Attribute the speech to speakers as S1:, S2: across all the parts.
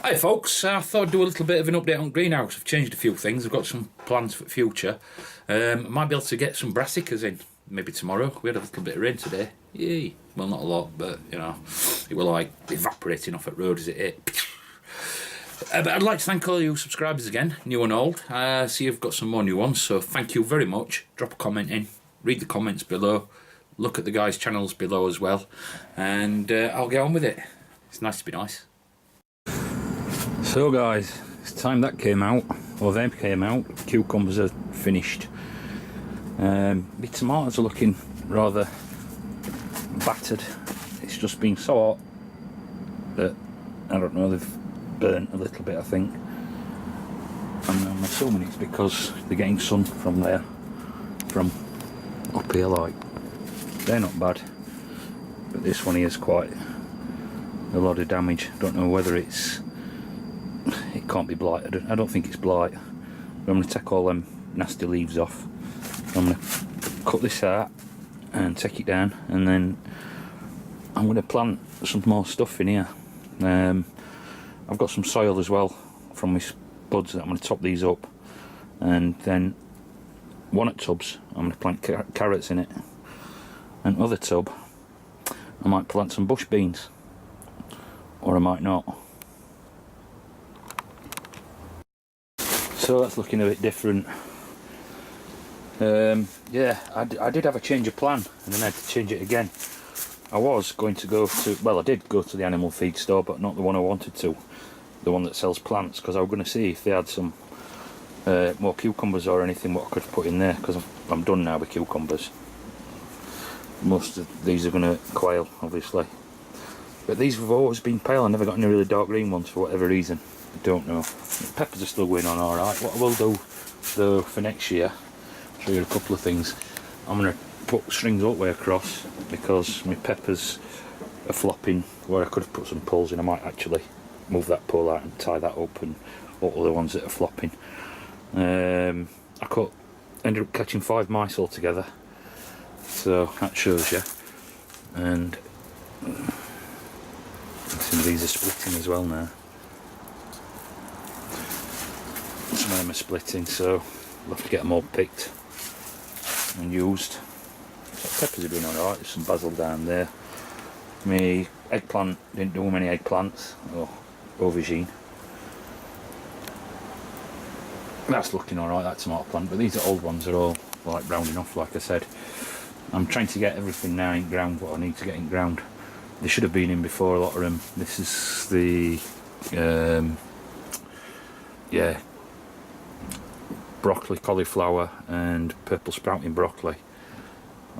S1: Hi folks, I thought I'd do a little bit of an update on greenhouse. I've changed a few things, I've got some plans for the future. I might be able to get some brassicas in, maybe tomorrow. We had a little bit of rain today. Yay! Well, not a lot, but you know, it was like evaporating off at road as it hit. But I'd like to thank all you subscribers again, new and old. I see you've got some more new ones, so thank you very much. Drop a comment in, read the comments below, look at the guys' channels below as well, and I'll get on with it. It's nice to be nice. So guys, it's time that came out, or them came out. Cucumbers are finished. The tomatoes are looking rather battered. It's just been so hot that, I don't know, they've burnt a little bit, I think. And I'm assuming it's because they're getting sun from there, from up here, like. They're not bad, but this one here is quite a lot of damage. Don't know whether it can't be blight. I don't think it's blight. But I'm going to take all them nasty leaves off. I'm going to cut this out and take it down, and then I'm going to plant some more stuff in here. I've got some soil as well from my buds that I'm going to top these up, and then one at tubs I'm going to plant carrots in it, and other tub I might plant some bush beans, or I might not. So that's looking a bit different. Yeah, I did have a change of plan, and then I had to change it again. I was going to go to, well, I did go to the animal feed store, but not the one I wanted to, the one that sells plants, because I was going to see if they had some more cucumbers or anything what I could put in there, because I'm done now with cucumbers. Most of these are going to quail, obviously, but these have always been pale. I never got any really dark green ones for whatever reason. I don't know. The peppers are still going on alright. What I will do though for next year, I'll show you a couple of things. I'm going to put strings all the way across, because my peppers are flopping where I could have put some poles in. I might actually move that pole out and tie that up, and all the ones that are flopping. I ended up catching 5 mice altogether, so that shows you. And some of these are splitting as well now. Some of them are splitting, so we'll have to get them all picked and used. So peppers are doing alright. There's some basil down there. My eggplant, didn't do many eggplants, or aubergine. That's looking alright, that tomato plant, but these are old ones, are all like rounding off, like I said. I'm trying to get everything now in ground, what I need to get in ground. They should have been in before, a lot of them. This is the yeah, broccoli, cauliflower and purple sprouting broccoli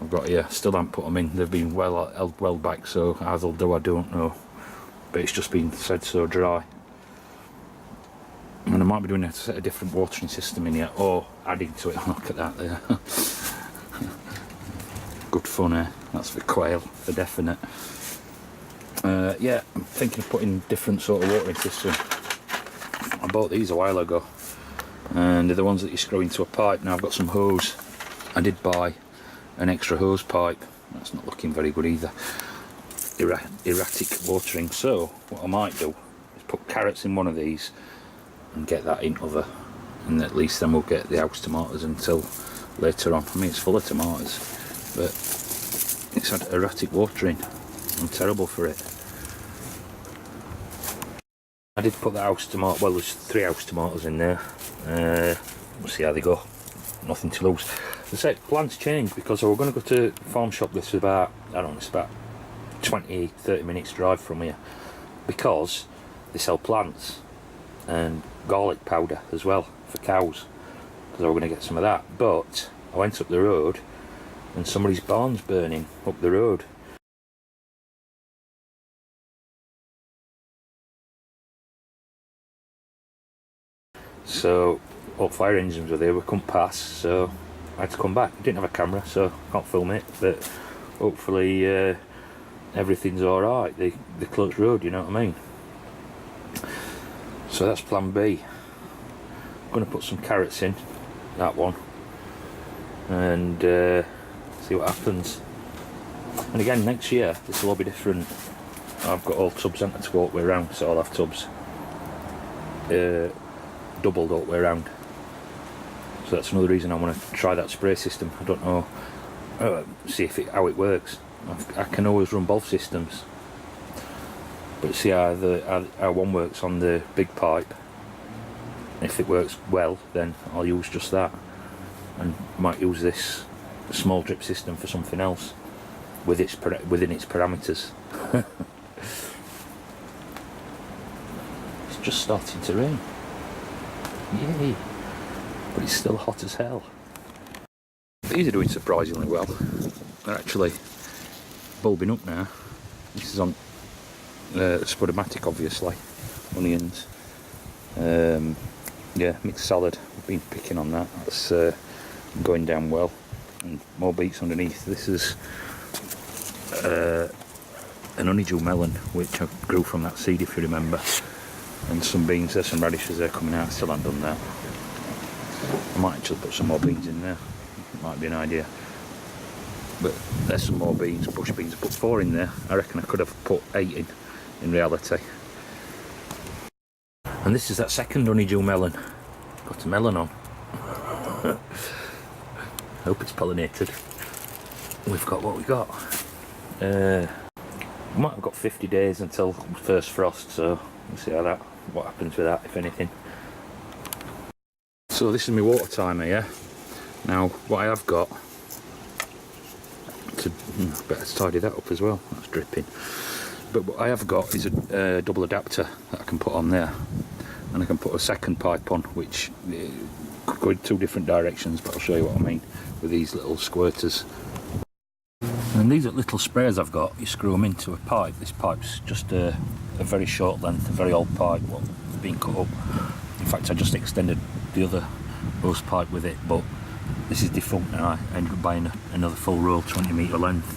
S1: I've got here. Still haven't put them in. They've been well back, so how they'll do I don't know, but it's just been said so dry. And I might be doing a different watering system in here, or adding to it. Look at that there. Good fun, eh? That's for quail, for definite. Yeah, I'm thinking of putting different sort of watering system. I bought these a while ago, and they're the ones that you screw into a pipe. Now I've got some hose. I did buy an extra hose pipe. That's not looking very good either. Erratic watering. So what I might do is put carrots in one of these and get that in other, and at least then we'll get the house tomatoes until later on. I mean, it's full of tomatoes, but it's had erratic watering. I'm terrible for it. I did put the house tomato, well, there's 3 house tomatoes in there. We'll see how they go. Nothing to lose. As I said, plans changed, because we were going to go to farm shop. This is about, I don't know, it's about 20-30 minutes drive from here, because they sell plants and garlic powder as well for cows, because I was going to get some of that. But I went up the road and somebody's barn's burning up the road. So all fire engines were there, we couldn't pass, so I had to come back. I didn't have a camera, so I can't film it, but hopefully everything's alright. They closed road, you know what I mean? So that's plan B. I'm going to put some carrots in, that one, and see what happens. And again, next year this will all be different. I've got all tubs empty to go all the way around, so I'll have tubs doubled all the way around. So that's another reason I want to try that spray system. I don't know, see how it works. I can always run both systems, but see how one works on the big pipe. If it works well, then I'll use just that, and might use this small drip system for something else with within its parameters. It's just starting to rain. Yay! But it's still hot as hell. These are doing surprisingly well. They're actually bulbing up now. This is on Spodomatic, obviously, onions. Yeah, mixed salad. I've been picking on that. That's going down well. And more beets underneath. This is an honeydew melon, which I grew from that seed, if you remember. And some beans there, some radishes there coming out. Still haven't done that. I might actually put some more beans in there. Might be an idea. But there's some more beans, bush beans. I put 4 in there. I reckon I could have put 8 in reality. And this is that second honeydew melon. Got a melon on. Hope it's pollinated. We've got what we got. We might have got 50 days until first frost, so we'll see what happens with that, if anything. So this is my water timer, yeah. Now what I have got to better tidy that up as well. That's dripping. But what I have got is a double adapter that I can put on there, and I can put a second pipe on, which could go in 2 different directions. But I'll show you what I mean with these little squirters. And these are little sprayers I've got. You screw them into a pipe. This pipe's just a very short length, a very old pipe. Well, it's been cut up. In fact, I just extended the other hose pipe with it, but this is defunct, and I ended up buying another full roll, 20 metre length.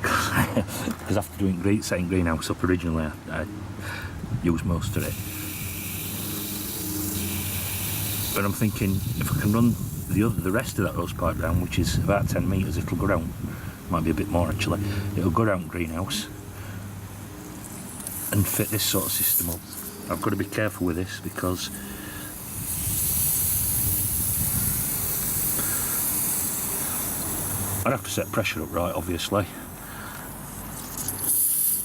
S1: Because after setting greenhouse up originally, I used most of it. But I'm thinking, if I can run the rest of that hose pipe down, which is about 10 metres, it'll go down. Might be a bit more actually. It'll go down greenhouse and fit this sort of system up. I've got to be careful with this because I'd have to set pressure up right, obviously,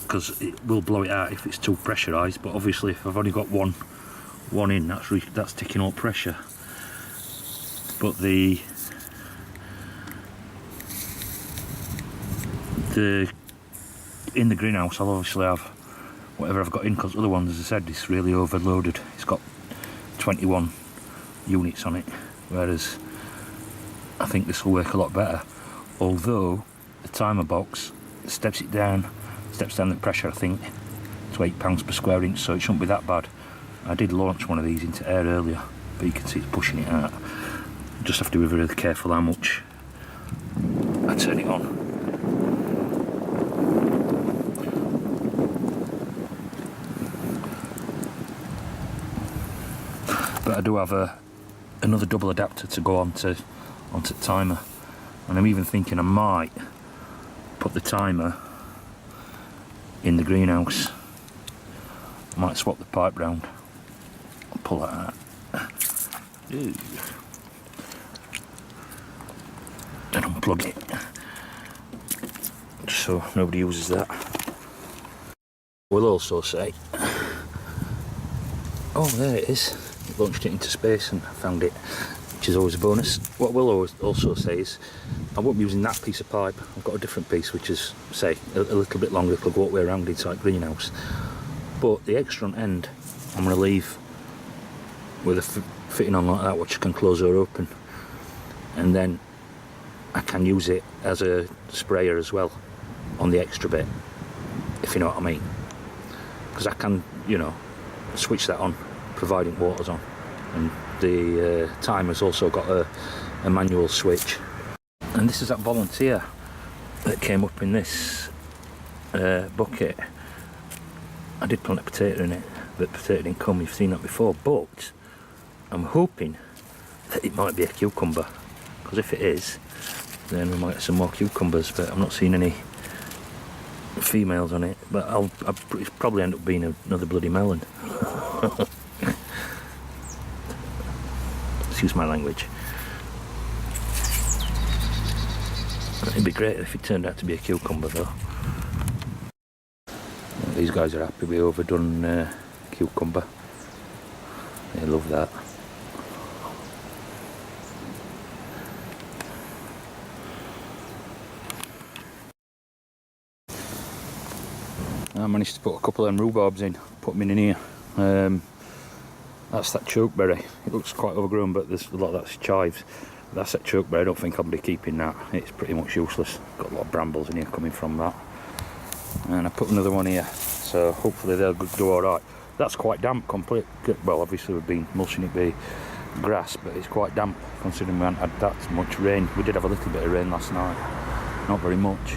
S1: because it will blow it out if it's too pressurised. But obviously, if I've only got one in, that's taking all pressure. But in the greenhouse, I'll obviously have whatever I've got in, because other ones, as I said, it's really overloaded. It's got 21 units on it, whereas I think this will work a lot better. Although the timer box steps down the pressure, I think, to £8 per square inch, so it shouldn't be that bad. I did launch one of these into air earlier, but you can see it's pushing it out. Just have to be really careful how much I turn it on. But I do have another double adapter to go onto the timer, and I'm even thinking I might put the timer in the greenhouse. I might swap the pipe round. I'll pull that out. Ooh. And unplug it, just so nobody uses that. We'll also say, oh, there it is. It launched it into space and found it, which is always a bonus. What we'll always also say is, I won't be using that piece of pipe. I've got a different piece, which is, say, a little bit longer. It'll go all the way around inside greenhouse. But the extra end, I'm going to leave with a fitting on like that, which I can close or open, and then I can use it as a sprayer as well on the extra bit, if you know what I mean. Because I can, switch that on, providing water's on. And the timer's also got a manual switch. And this is that volunteer that came up in this bucket. I did plant a potato in it, but potato didn't come. You've seen that before, but I'm hoping that it might be a cucumber, because if it is, then we might get some more cucumbers. But I'm not seeing any females on it, but I'll probably end up being another bloody melon. excuse my language. It'd be great if it turned out to be a cucumber though. These guys are happy with overdone cucumber. They love that. I managed to put a couple of them rhubarbs in, put them in here. That's that chokeberry. It looks quite overgrown, but there's a lot of that's chives. That's that chokeberry. I don't think I'll be keeping that. It's pretty much useless. Got a lot of brambles in here coming from that. And I put another one here, so hopefully they'll do all right. That's quite damp, complete. Well, obviously we've been mulching it with grass, but it's quite damp considering we haven't had that much rain. We did have a little bit of rain last night, not very much.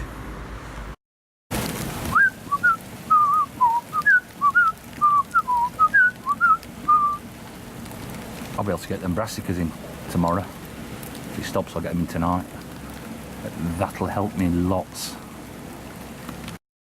S1: I'll be able to get them brassicas in tomorrow. If he stops, I'll get them in tonight. That'll help me lots.